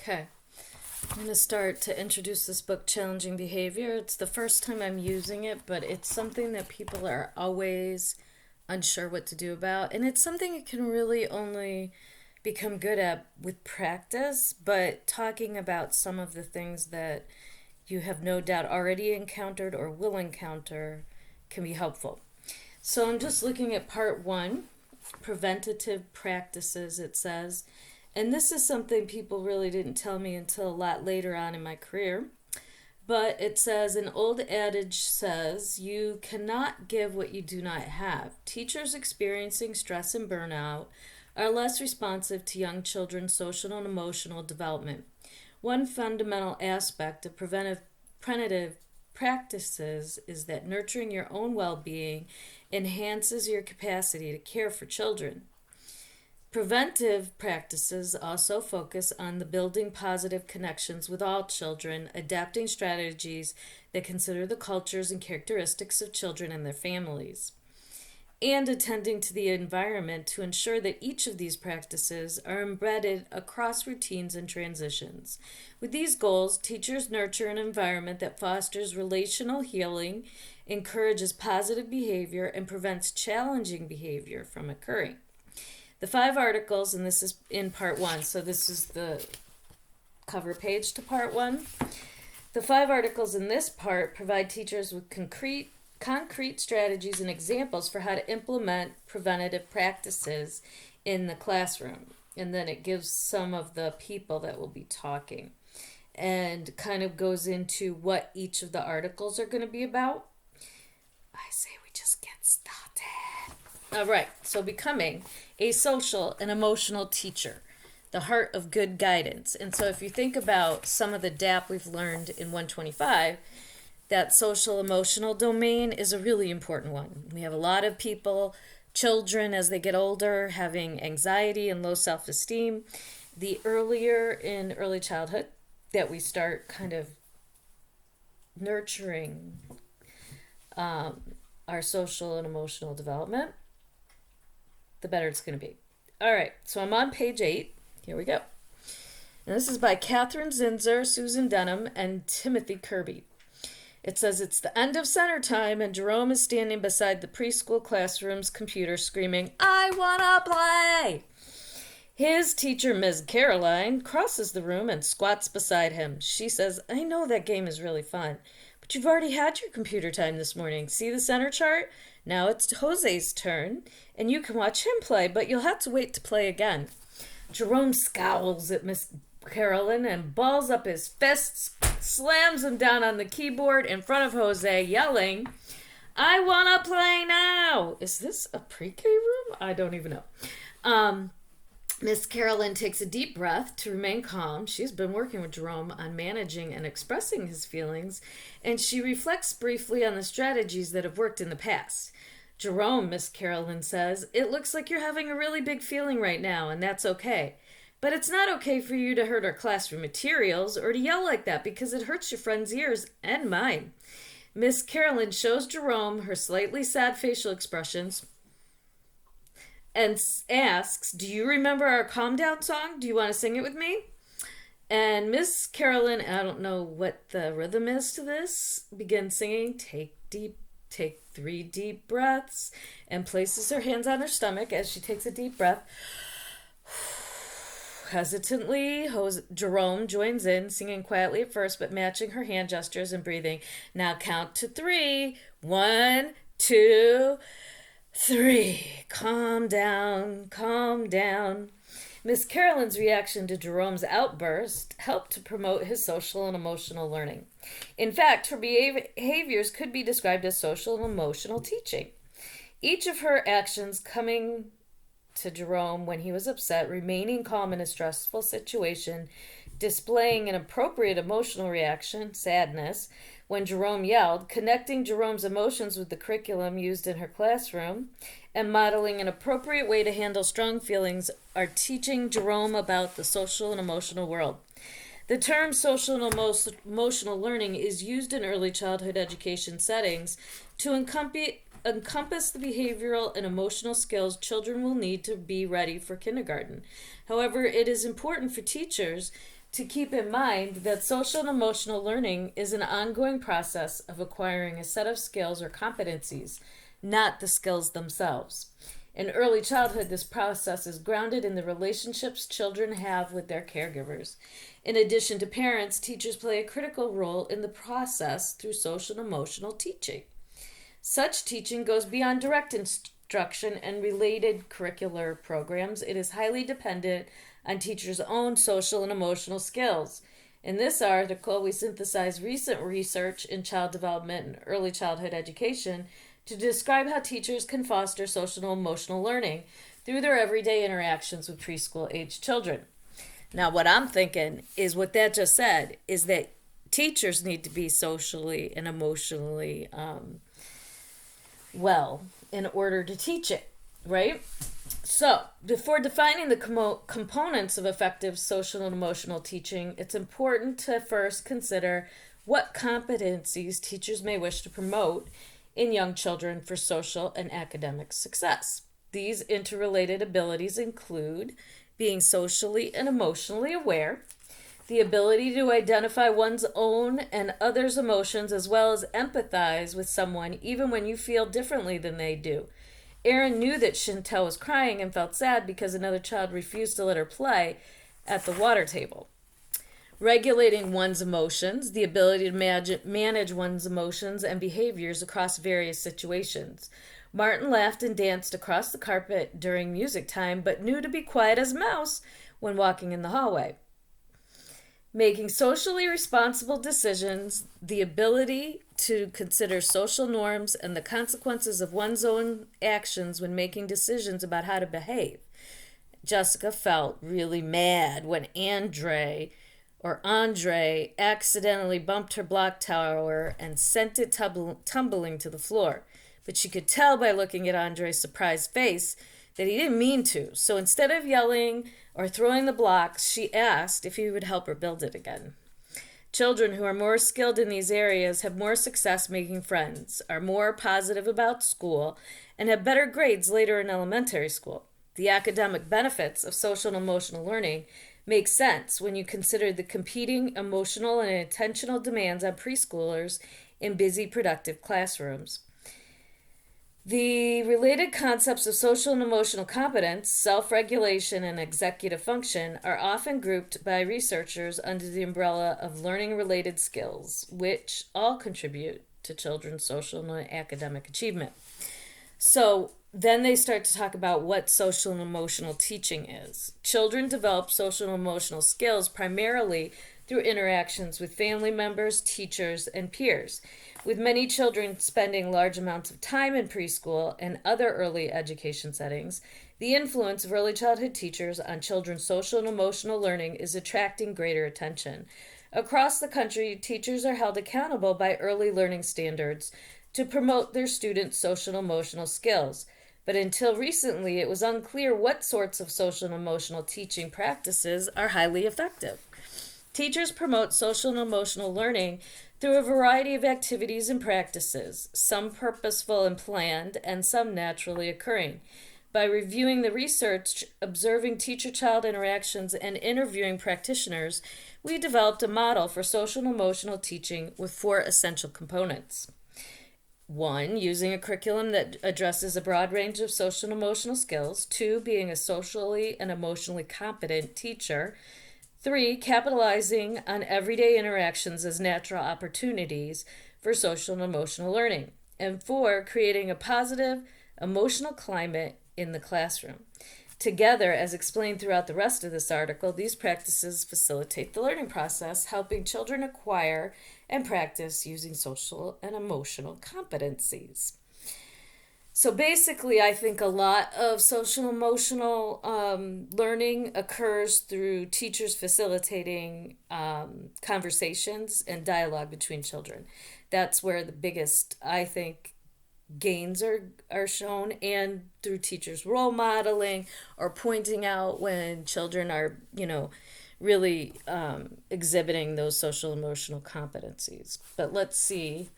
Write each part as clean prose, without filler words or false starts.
Okay. I'm going to start to introduce this book, Challenging Behavior. It's the first time I'm using it, but it's something that people are always unsure what to do about. And it's something you can really only become good at with practice, but talking about some of the things that you have no doubt already encountered or will encounter can be helpful. So I'm just looking at part one, preventative practices, it says. And this is something people really didn't tell me until a lot later on in my career. But it says an old adage says, you cannot give what you do not have. Teachers experiencing stress and burnout are less responsive to young children's social and emotional development. One fundamental aspect of preventative practices is that nurturing your own well being enhances your capacity to care for children. Preventive practices also focus on the building positive connections with all children, adapting strategies that consider the cultures and characteristics of children and their families, and attending to the environment to ensure that each of these practices are embedded across routines and transitions. With these goals, teachers nurture an environment that fosters relational healing, encourages positive behavior, and prevents challenging behavior from occurring. The 5 articles, and this is in part 1, so this is the cover page to part 1. The 5 articles in this part provide teachers with concrete strategies and examples for how to implement preventative practices in the classroom. And then it gives some of the people that will be talking and kind of goes into what each of the articles are going to be about. I say we just get started. All right, so becoming a social and emotional teacher, the heart of good guidance. And so if you think about some of the DAP we've learned in 125, that social emotional domain is a really important one. We have a lot of people, children as they get older, having anxiety and low self-esteem. The earlier in early childhood that we start kind of nurturing our social and emotional development, the better it's going to be. All right, so I'm on page 8. Here we go. And this is by Catherine Zinzer, Susan Denham, and Timothy Kirby. It says it's the end of center time, and Jerome is standing beside the preschool classroom's computer screaming, "I wanna play!" His teacher, Ms. Caroline, crosses the room and squats beside him. She says, "I know that game is really fun, but you've already had your computer time this morning. See the center chart? Now it's Jose's turn, and you can watch him play, but you'll have to wait to play again." Jerome scowls at Miss Carolyn and balls up his fists, slams them down on the keyboard in front of Jose, yelling, "I want to play now!" Is this a pre-K room? I don't even know. Miss Carolyn takes a deep breath to remain calm. She's been working with Jerome on managing and expressing his feelings, and she reflects briefly on the strategies that have worked in the past. "Jerome," Miss Carolyn says, "it looks like you're having a really big feeling right now, and that's okay. But it's not okay for you to hurt our classroom materials or to yell like that because it hurts your friend's ears and mine." Miss Carolyn shows Jerome her slightly sad facial expressions and asks, "Do you remember our calm down song? Do you want to sing it with me?" And Miss Carolyn, I don't know what the rhythm is to this, begins singing, Take 3 deep breaths, and places her hands on her stomach as she takes a deep breath. Hesitantly, Jerome joins in, singing quietly at first, but matching her hand gestures and breathing. "Now count to 3. 1, 2, 3. Calm down, calm down." Miss Carolyn's reaction to Jerome's outburst helped to promote his social and emotional learning. In fact, her behaviors could be described as social and emotional teaching. Each of her actions coming to Jerome when he was upset, remaining calm in a stressful situation, displaying an appropriate emotional reaction, sadness, when Jerome yelled, connecting Jerome's emotions with the curriculum used in her classroom, and modeling an appropriate way to handle strong feelings are teaching Jerome about the social and emotional world. The term social and emotional learning is used in early childhood education settings to encompass the behavioral and emotional skills children will need to be ready for kindergarten. However, it is important for teachers to keep in mind that social and emotional learning is an ongoing process of acquiring a set of skills or competencies, not the skills themselves. In early childhood, this process is grounded in the relationships children have with their caregivers. In addition to parents, teachers play a critical role in the process through social and emotional teaching. Such teaching goes beyond direct instruction and related curricular programs. It is highly dependent on teachers' own social and emotional skills. In this article, we synthesize recent research in child development and early childhood education to describe how teachers can foster social and emotional learning through their everyday interactions with preschool age children. Now, what I'm thinking is what that just said is that teachers need to be socially and emotionally well in order to teach it, right? So, before defining the components of effective social and emotional teaching, it's important to first consider what competencies teachers may wish to promote in young children for social and academic success. These interrelated abilities include being socially and emotionally aware, the ability to identify one's own and others' emotions, as well as empathize with someone even when you feel differently than they do. Erin knew that Chantel was crying and felt sad because another child refused to let her play at the water table. Regulating one's emotions, the ability to manage one's emotions and behaviors across various situations. Martin laughed and danced across the carpet during music time, but knew to be quiet as a mouse when walking in the hallway. Making socially responsible decisions, the ability to consider social norms and the consequences of one's own actions when making decisions about how to behave. Jessica felt really mad when Andre accidentally bumped her block tower and sent it tumbling to the floor. But she could tell by looking at Andre's surprised face that he didn't mean to. So instead of yelling or throwing the blocks, she asked if he would help her build it again. Children who are more skilled in these areas have more success making friends, are more positive about school, and have better grades later in elementary school. The academic benefits of social and emotional learning make sense when you consider the competing emotional and attentional demands on preschoolers in busy, productive classrooms. The related concepts of social and emotional competence, self-regulation, and executive function are often grouped by researchers under the umbrella of learning-related skills, which all contribute to children's social and academic achievement. So then they start to talk about what social and emotional teaching is. Children develop social and emotional skills primarily through interactions with family members, teachers, and peers. With many children spending large amounts of time in preschool and other early education settings, the influence of early childhood teachers on children's social and emotional learning is attracting greater attention. Across the country, teachers are held accountable by early learning standards to promote their students' social and emotional skills. But until recently, it was unclear what sorts of social and emotional teaching practices are highly effective. Teachers promote social and emotional learning through a variety of activities and practices, some purposeful and planned, and some naturally occurring. By reviewing the research, observing teacher-child interactions, and interviewing practitioners, we developed a model for social and emotional teaching with 4 essential components. 1, using a curriculum that addresses a broad range of social and emotional skills. 2, being a socially and emotionally competent teacher. 3, capitalizing on everyday interactions as natural opportunities for social and emotional learning. And 4, creating a positive emotional climate in the classroom. Together, as explained throughout the rest of this article, these practices facilitate the learning process, helping children acquire and practice using social and emotional competencies. So basically, I think a lot of social emotional learning occurs through teachers facilitating conversations and dialogue between children. That's where the biggest, I think, gains are shown, and through teachers role modeling or pointing out when children are, really exhibiting those social emotional competencies. But let's see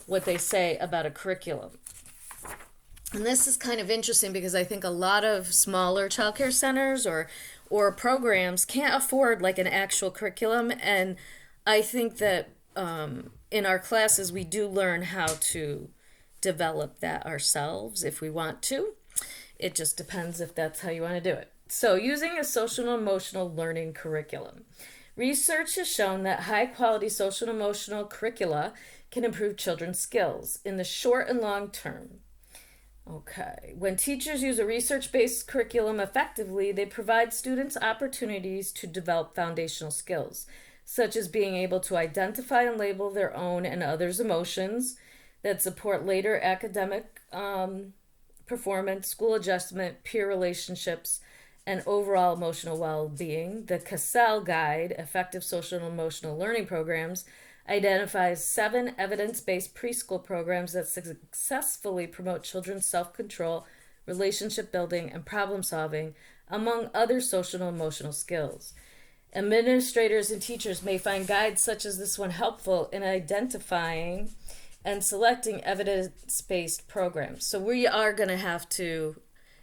what they say about a curriculum. And this is kind of interesting because I think a lot of smaller childcare centers or or programs can't afford like an actual curriculum. And I think that in our classes, we do learn how to develop that ourselves if we want to. It just depends if that's how you want to do it. So, using a social and emotional learning curriculum. Research has shown that high quality social and emotional curricula can improve children's skills in the short and long term. Okay. When teachers use a research based curriculum effectively, they provide students opportunities to develop foundational skills, such as being able to identify and label their own and others' emotions that support later academic performance, school adjustment, peer relationships, and overall emotional well being. The Cassell Guide, Effective Social and Emotional Learning Programs, identifies 7 evidence based preschool programs that successfully promote children's self control, relationship building, and problem solving, among other social and emotional skills. Administrators and teachers may find guides such as this one helpful in identifying and selecting evidence based programs. So, we are going to have to,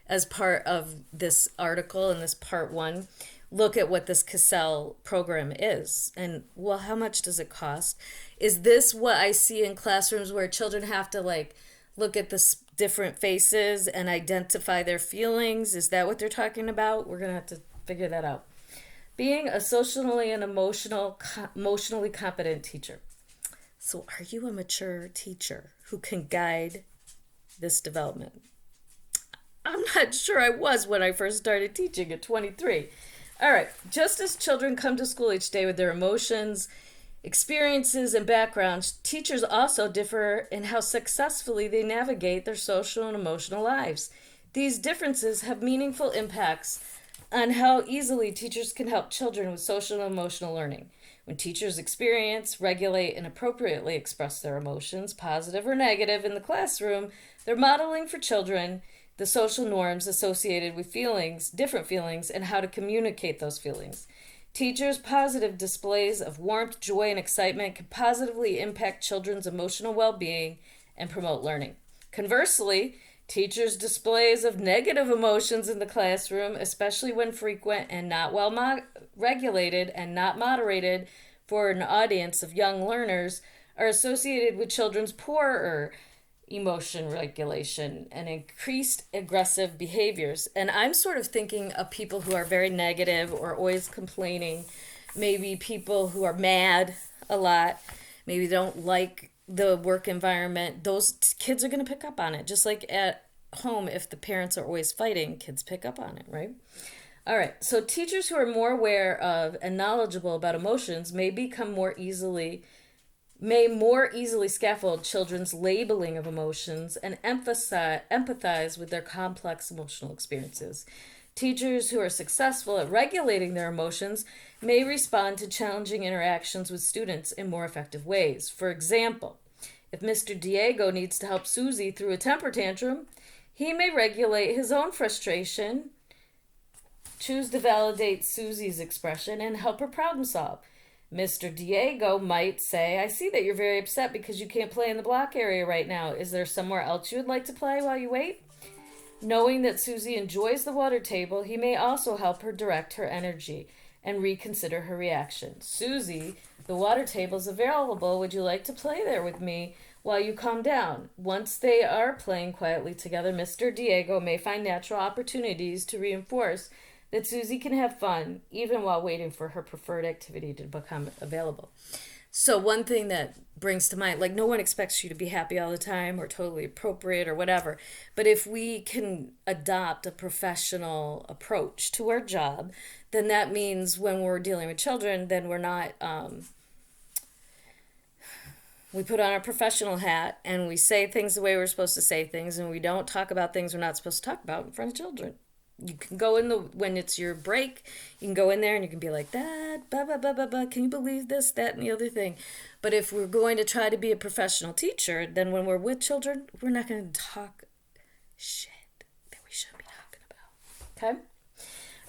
as part of this article in this part 1, look at what this Cassell program is and, well, how much does it cost? Is this what I see in classrooms where children have to like look at the different faces and identify their feelings? Is that what they're talking about? We're going to have to figure that out. Being a socially and emotionally competent teacher. So are you a mature teacher who can guide this development? I'm not sure I was when I first started teaching at 23. All right, just as children come to school each day with their emotions, experiences, and backgrounds, teachers also differ in how successfully they navigate their social and emotional lives. These differences have meaningful impacts on how easily teachers can help children with social and emotional learning. When teachers experience, regulate, and appropriately express their emotions, positive or negative, in the classroom, they're modeling for children the social norms associated with feelings, different feelings, and how to communicate those feelings. Teachers' positive displays of warmth, joy, and excitement can positively impact children's emotional well-being and promote learning. Conversely, teachers' displays of negative emotions in the classroom, especially when frequent and not well regulated and not moderated for an audience of young learners, are associated with children's poorer emotion regulation and increased aggressive behaviors. And I'm sort of thinking of people who are very negative or always complaining, maybe people who are mad a lot, maybe don't like the work environment. Those kids are going to pick up on it. Just like at home, if the parents are always fighting, kids pick up on it, right? All right, so teachers who are more aware of and knowledgeable about emotions may more easily scaffold children's labeling of emotions and empathize with their complex emotional experiences. Teachers who are successful at regulating their emotions may respond to challenging interactions with students in more effective ways. For example, if Mr. Diego needs to help Susie through a temper tantrum, he may regulate his own frustration, choose to validate Susie's expression, and help her problem solve. Mr. Diego might say, I see that you're very upset because you can't play in the block area right now. Is there somewhere else you would like to play while you wait? Knowing that Susie enjoys the water table, he may also help her direct her energy and reconsider her reaction. Susie, the water table is available. Would you like to play there with me while you calm down? Once they are playing quietly together, Mr. Diego may find natural opportunities to reinforce that Susie can have fun even while waiting for her preferred activity to become available. So one thing that brings to mind, like, no one expects you to be happy all the time or totally appropriate or whatever, but if we can adopt a professional approach to our job, then that means when we're dealing with children, then we're not, we put on our professional hat and we say things the way we're supposed to say things, and we don't talk about things we're not supposed to talk about in front of children. You can go when it's your break, you can go in there and you can be like, that, blah, blah, blah, blah, blah. Can you believe this, that, and the other thing? But if we're going to try to be a professional teacher, then when we're with children, we're not going to talk shit that we shouldn't be talking about. Okay?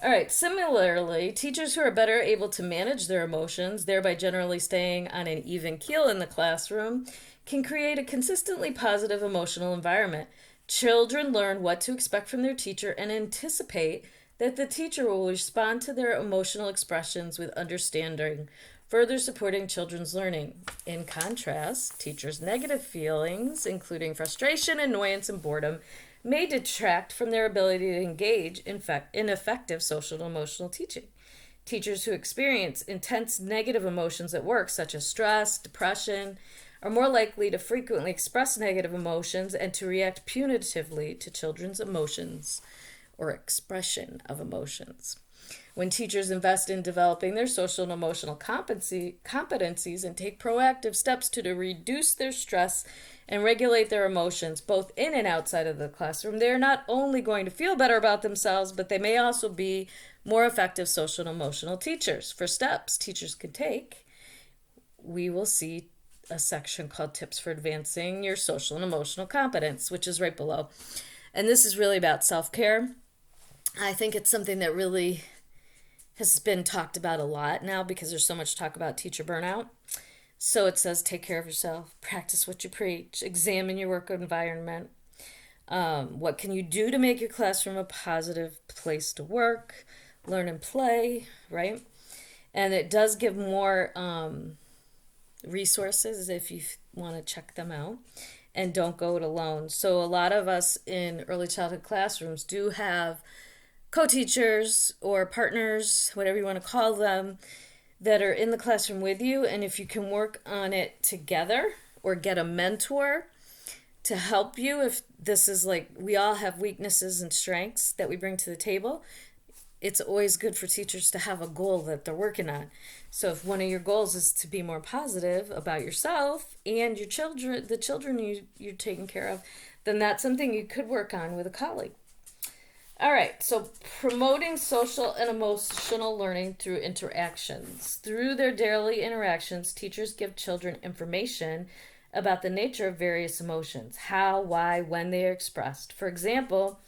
All right. Similarly, teachers who are better able to manage their emotions, thereby generally staying on an even keel in the classroom, can create a consistently positive emotional environment. Children learn what to expect from their teacher and anticipate that the teacher will respond to their emotional expressions with understanding, further supporting children's learning. In contrast, teachers' negative feelings, including frustration, annoyance, and boredom, may detract from their ability to engage in effective social and emotional teaching. Teachers who experience intense negative emotions at work, such as stress, depression, are more likely to frequently express negative emotions and to react punitively to children's emotions or expression of emotions. When teachers invest in developing their social and emotional competencies and take proactive steps to reduce their stress and regulate their emotions, both in and outside of the classroom, they are not only going to feel better about themselves, but they may also be more effective social and emotional teachers. For steps teachers can take, we will see a section called Tips for Advancing Your Social and Emotional Competence, which is right below. And this is really about self-care. I think it's something that really has been talked about a lot now because there's so much talk about teacher burnout. So it says take care of yourself, practice what you preach, examine your work environment. What can you do to make your classroom a positive place to work, learn and play, right? And it does give more resources if you want to check them out. And don't go it alone. So a lot of us in early childhood classrooms do have co-teachers or partners, whatever you want to call them, that are in the classroom with you. And if you can work on it together or get a mentor to help you, if this is like, we all have weaknesses and strengths that we bring to the table, it's always good for teachers to have a goal that they're working on. So if one of your goals is to be more positive about yourself and your children, the children you're taking care of, then that's something you could work on with a colleague. All right, so promoting social and emotional learning through interactions. Through their daily interactions, teachers give children information about the nature of various emotions, how, why, when they are expressed. For example,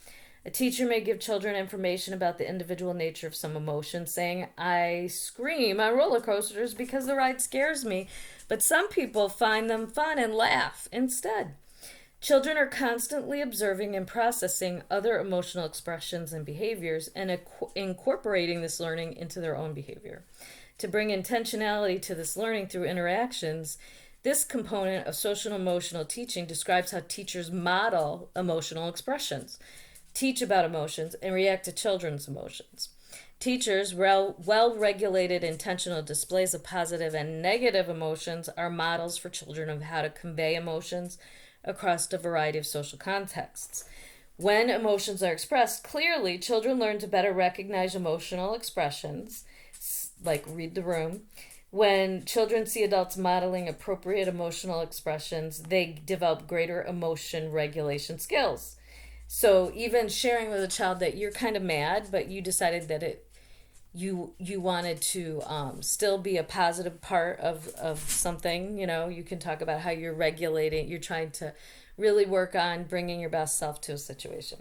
a teacher may give children information about the individual nature of some emotion, saying, I scream on roller coasters because the ride scares me, but some people find them fun and laugh instead. Children are constantly observing and processing other emotional expressions and behaviors and incorporating this learning into their own behavior. To bring intentionality to this learning through interactions, this component of social and emotional teaching describes how teachers model emotional expressions, teach about emotions, and react to children's emotions. Teachers' well-regulated intentional displays of positive and negative emotions are models for children of how to convey emotions across a variety of social contexts. When emotions are expressed clearly, children learn to better recognize emotional expressions, like read the room. When children see adults modeling appropriate emotional expressions, they develop greater emotion regulation skills. So even sharing with a child that you're kind of mad, but you decided that you wanted to still be a positive part of something, you can talk about how you're regulating, you're trying to really work on bringing your best self to a situation.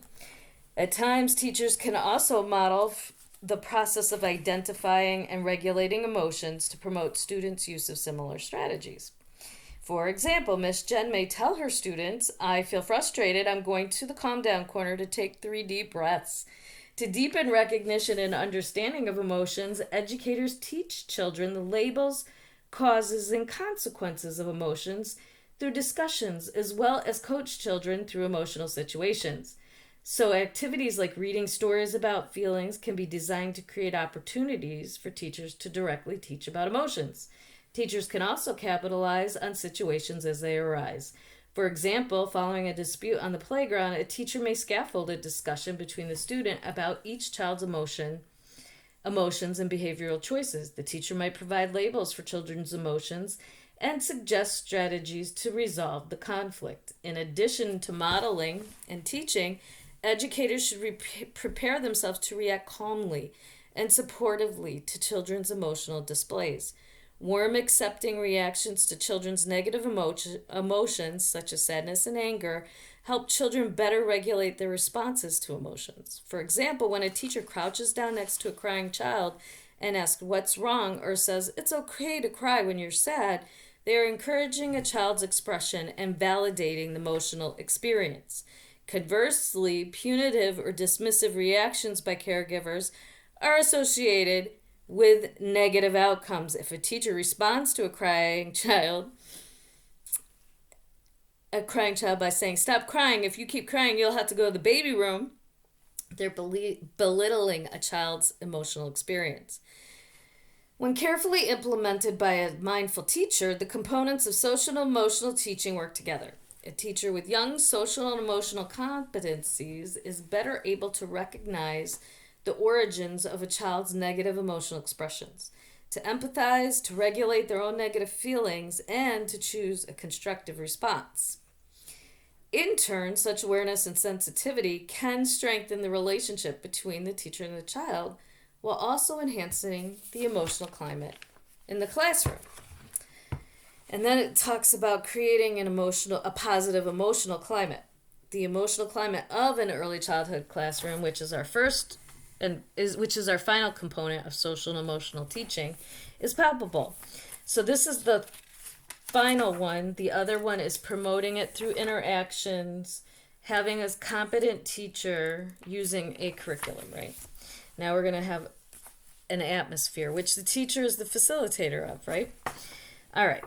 At times, teachers can also model the process of identifying and regulating emotions to promote students' use of similar strategies. For example, Miss Jen may tell her students, I feel frustrated, I'm going to the calm down corner to take 3 deep breaths. To deepen recognition and understanding of emotions, educators teach children the labels, causes, and consequences of emotions through discussions, as well as coach children through emotional situations. So activities like reading stories about feelings can be designed to create opportunities for teachers to directly teach about emotions. Teachers can also capitalize on situations as they arise. For example, following a dispute on the playground, a teacher may scaffold a discussion between the student about each child's emotions, and behavioral choices. The teacher might provide labels for children's emotions and suggest strategies to resolve the conflict. In addition to modeling and teaching, educators should prepare themselves to react calmly and supportively to children's emotional displays. Warm, accepting reactions to children's negative emotions, such as sadness and anger, help children better regulate their responses to emotions. For example, when a teacher crouches down next to a crying child and asks what's wrong or says it's okay to cry when you're sad, they are encouraging a child's expression and validating the emotional experience. Conversely, punitive or dismissive reactions by caregivers are associated with negative outcomes. If a teacher responds to a crying child by saying, "Stop crying. If you keep crying, you'll have to go to the baby room," they're belittling a child's emotional experience. When carefully implemented by a mindful teacher, the components of social and emotional teaching work together. A teacher with young social and emotional competencies is better able to recognize the origins of a child's negative emotional expressions, to empathize, to regulate their own negative feelings, and to choose a constructive response. In turn, such awareness and sensitivity can strengthen the relationship between the teacher and the child while also enhancing the emotional climate in the classroom. And then it talks about creating a positive emotional climate. The emotional climate of an early childhood classroom, which is our final component of social and emotional teaching, is palpable. So this is the final one. The other one is promoting it through interactions, having a competent teacher using a curriculum, right? Now we're going to have an atmosphere, which the teacher is the facilitator of, right? All right.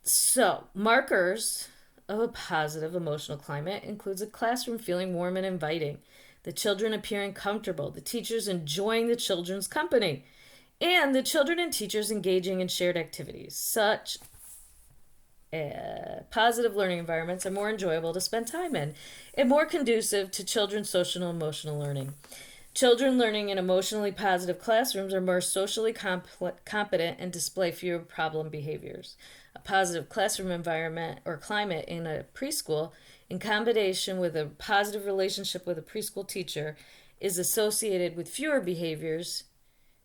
So, markers of a positive emotional climate includes a classroom feeling warm and inviting, the children appearing comfortable, the teachers enjoying the children's company, and the children and teachers engaging in shared activities. Such positive learning environments are more enjoyable to spend time in and more conducive to children's social and emotional learning. Children learning in emotionally positive classrooms are more socially competent and display fewer problem behaviors. A positive classroom environment or climate in a preschool, in combination with a positive relationship with a preschool teacher, is associated with fewer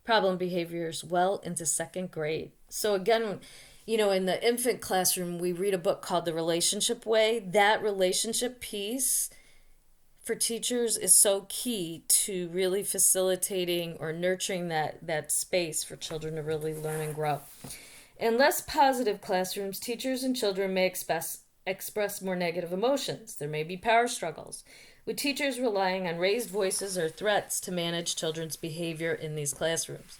problem behaviors, well into second grade. So again, in the infant classroom, we read a book called The Relationship Way. That relationship piece for teachers is so key to really facilitating or nurturing that space for children to really learn and grow. In less positive classrooms, teachers and children may express more negative emotions. There may be power struggles, with teachers relying on raised voices or threats to manage children's behavior in these classrooms.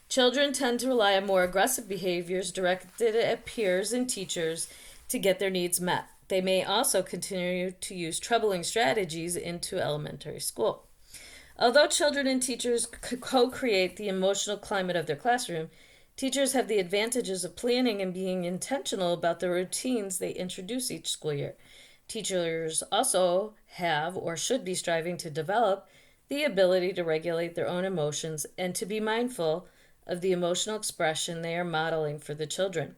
Children tend to rely on more aggressive behaviors directed at peers and teachers to get their needs met. They may also continue to use troubling strategies into elementary school. Although children and teachers co-create the emotional climate of their classroom, teachers have the advantages of planning and being intentional about the routines they introduce each school year. Teachers also have or should be striving to develop the ability to regulate their own emotions and to be mindful of the emotional expression they are modeling for the children.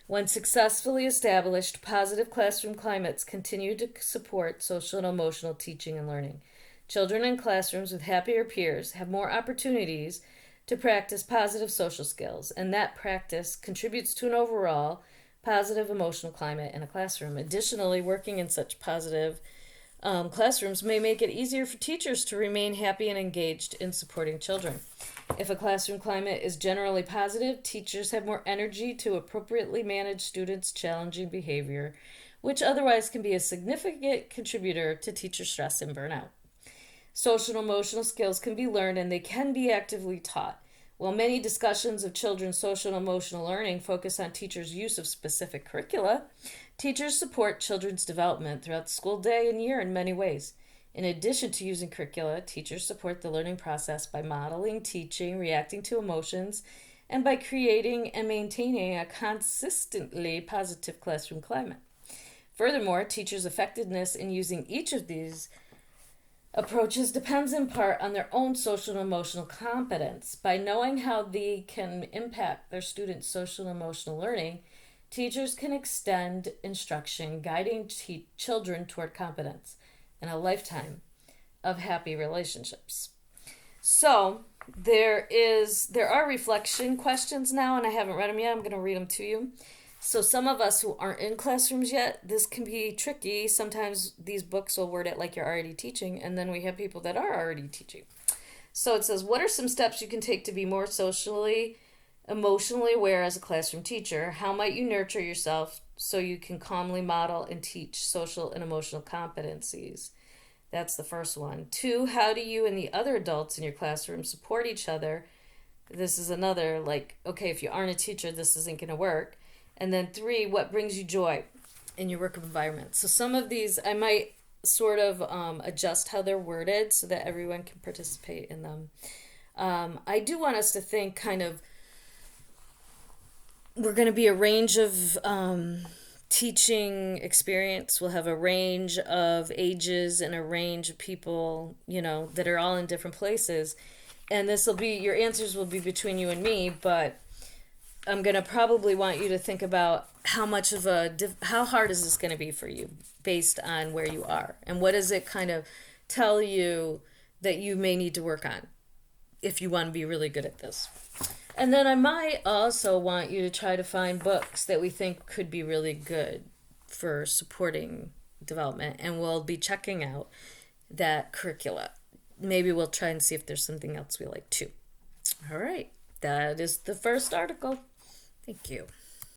When successfully established, positive classroom climates continue to support social and emotional teaching and learning. Children in classrooms with happier peers have more opportunities to practice positive social skills, and that practice contributes to an overall positive emotional climate in a classroom. Additionally, working in such positive classrooms may make it easier for teachers to remain happy and engaged in supporting children. If a classroom climate is generally positive, teachers have more energy to appropriately manage students' challenging behavior, which otherwise can be a significant contributor to teacher stress and burnout. Social and emotional skills can be learned and they can be actively taught. While many discussions of children's social and emotional learning focus on teachers' use of specific curricula, teachers support children's development throughout the school day and year in many ways. In addition to using curricula, teachers support the learning process by modeling, teaching, reacting to emotions, and by creating and maintaining a consistently positive classroom climate. Furthermore, teachers' effectiveness in using each of these approaches depends in part on their own social and emotional competence. By knowing how they can impact their students' social and emotional learning, teachers can extend instruction, guiding children toward competence and a lifetime of happy relationships. So there are reflection questions now, and I haven't read them yet. I'm going to read them to you. So some of us who aren't in classrooms yet, this can be tricky. Sometimes these books will word it like you're already teaching, and then we have people that are already teaching. So it says, what are some steps you can take to be more socially, emotionally aware as a classroom teacher? How might you nurture yourself so you can calmly model and teach social and emotional competencies? That's the first one. Two, how do you and the other adults in your classroom support each other? This is another, like, okay, if you aren't a teacher, this isn't going to work. And then three, what brings you joy in your work environment? So some of these, I might sort of adjust how they're worded so that everyone can participate in them. I do want us to think kind of, we're going to be a range of teaching experience. We'll have a range of ages and a range of people, that are all in different places. And this will be, your answers will be between you and me, but I'm going to probably want you to think about how hard is this going to be for you based on where you are, and what does it kind of tell you that you may need to work on if you want to be really good at this. And then I might also want you to try to find books that we think could be really good for supporting development, and we'll be checking out that curricula. Maybe we'll try and see if there's something else we like too. All right, that is the first article. Thank you.